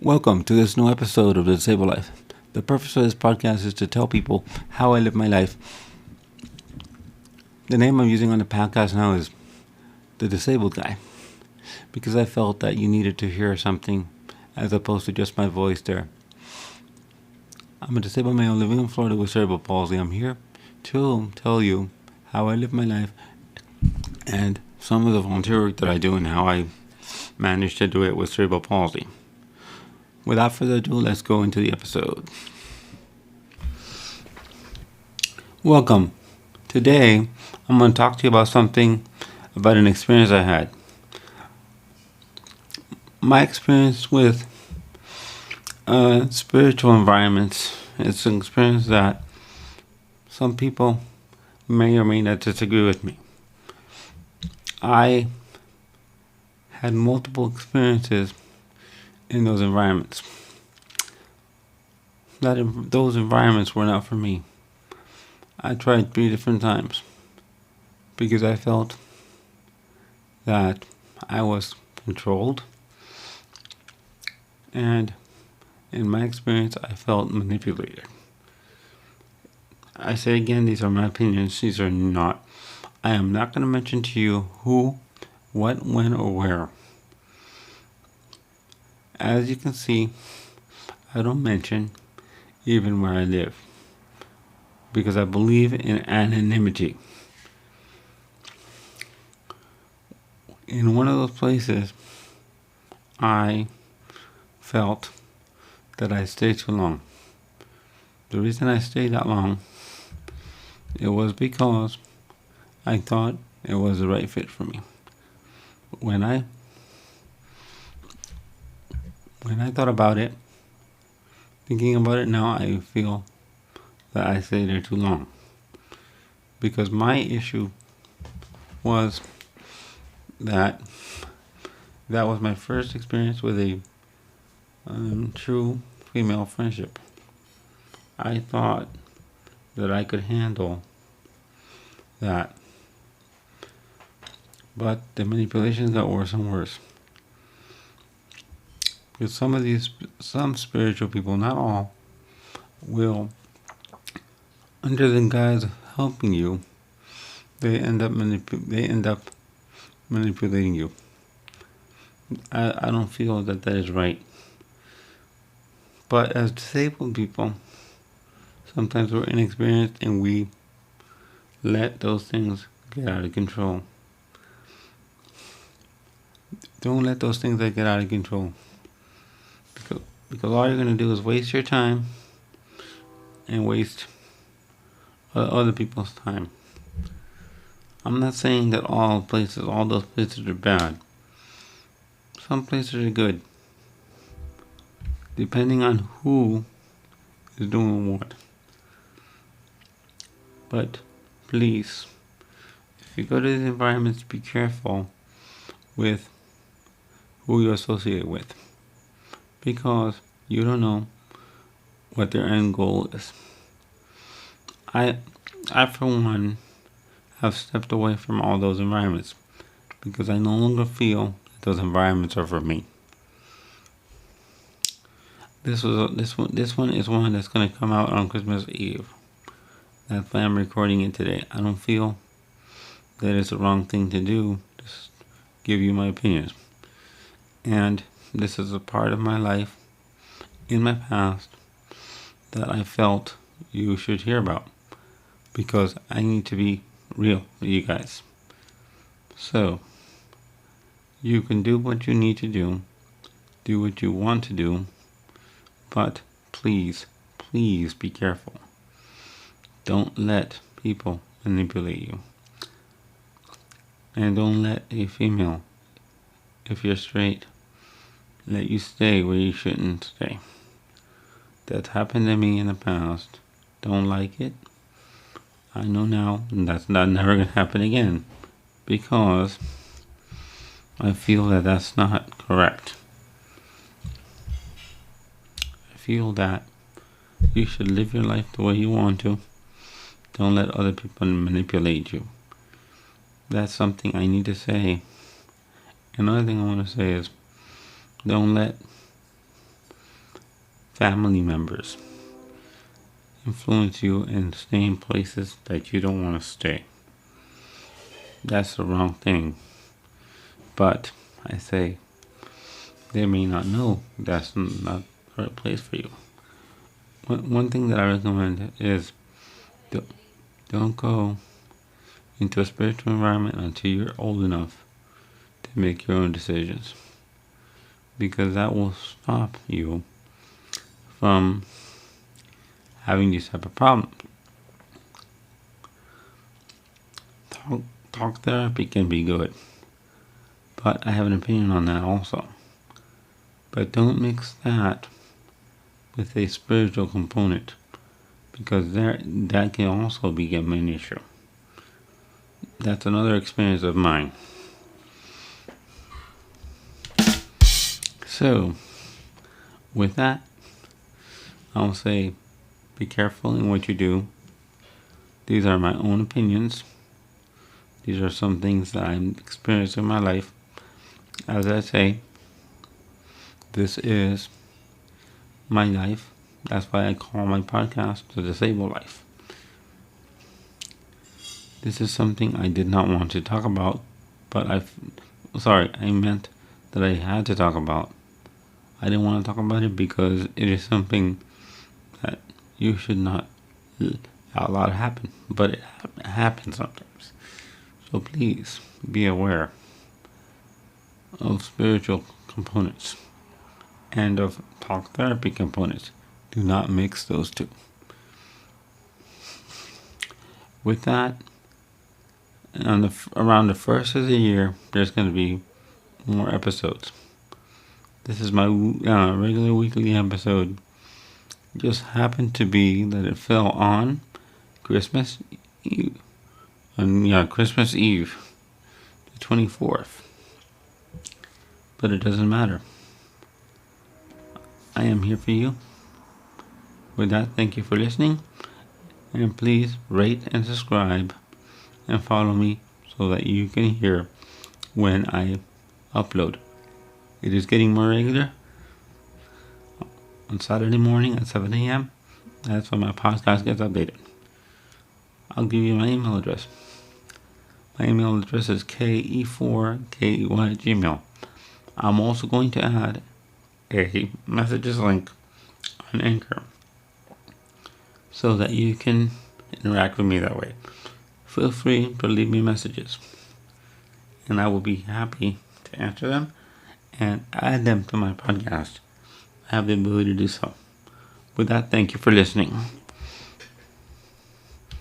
Welcome to this new episode of The Disabled Life. The purpose of this podcast is to tell people how I live my life. The name I'm using on the podcast now is The Disabled Guy, because I felt that you needed to hear something as opposed to just my voice there. I'm a disabled male living in Florida with cerebral palsy. I'm here to tell you how I live my life and some of the volunteer work that I do and how I manage to do it with cerebral palsy. Without further ado, let's go into the episode. Welcome. Today, I'm going to talk to you about about an experience I had. My experience with spiritual environments is an experience that some people may or may not disagree with me. I had multiple experiences in those environments. Those environments were not for me. I tried 3 different times because I felt that I was controlled, and in my experience, I felt manipulated. I say again, these are my opinions. These are not. I am not going to mention to you who, what, when, or where. As you can see, I don't mention even where I live because I believe in anonymity. In one of those places, I felt that I stayed too long. The reason I stayed that long, it was because I thought it was the right fit for me. When I thought about it, thinking about it now, I feel that I stayed there too long. Because my issue was that was my first experience with a true female friendship. I thought that I could handle that, but the manipulations got worse and worse. Because some spiritual people, not all, will, under the guise of helping you, they end up manipulating you. I don't feel that is right. But as disabled people, sometimes we're inexperienced and we let those things get out of control. Don't let those things get out of control. Because all you're going to do is waste your time and waste other people's time. I'm not saying that all those places are bad. Some places are good, depending on who is doing what. But please, if you go to these environments, be careful with who you associate with, because you don't know what their end goal is. I for one, have stepped away from all those environments because I no longer feel that those environments are for me. This one is one that's going to come out on Christmas Eve. That's why I'm recording it today. I don't feel that it's the wrong thing to do. Just give you my opinions. And this is a part of my life in my past that I felt you should hear about, because I need to be real with you guys. So, you can do what you need to do what you want to do, but please be careful. Don't let people manipulate you. And don't let a female, if you're straight, let you stay where you shouldn't stay. That happened to me in the past. Don't like it. I know now that's never going to happen again, because I feel that that's not correct. I feel that you should live your life the way you want to. Don't let other people manipulate you. That's something I need to say. Another thing I want to say is, don't let family members influence you and stay in places that you don't want to stay. That's the wrong thing. But I say they may not know that's not the right place for you. One thing that I recommend is don't go into a spiritual environment until you're old enough to make your own decisions, because that will stop you from having these type of problems. Talk therapy can be good, but I have an opinion on that also. But don't mix that with a spiritual component, because that can also become an issue. That's another experience of mine. So, with that, I'll say be careful in what you do. These are my own opinions. These are some things that I'm experiencing in my life. As I say, this is my life. That's why I call my podcast The Disabled Life. This is something I did not want to talk about, but I meant that I had to talk about. I didn't want to talk about it because it is something that you should not allow to happen, but it happens sometimes. So please be aware of spiritual components and of talk therapy components. Do not mix those two. With that, around the first of the year, there's going to be more episodes. This is my regular weekly episode. It just happened to be that it fell on Christmas Eve. Christmas Eve, the 24th. But it doesn't matter. I am here for you. With that, thank you for listening. And please rate and subscribe and follow me so that you can hear when I upload. It is getting more regular. On Saturday morning at 7 a.m. That's when my podcast gets updated. I'll give you my email address. My email address is ke4key@gmail. I'm also going to add a messages link on Anchor so that you can interact with me that way. Feel free to leave me messages, and I will be happy to answer them and add them to my podcast. I have the ability to do so. With that, thank you for listening.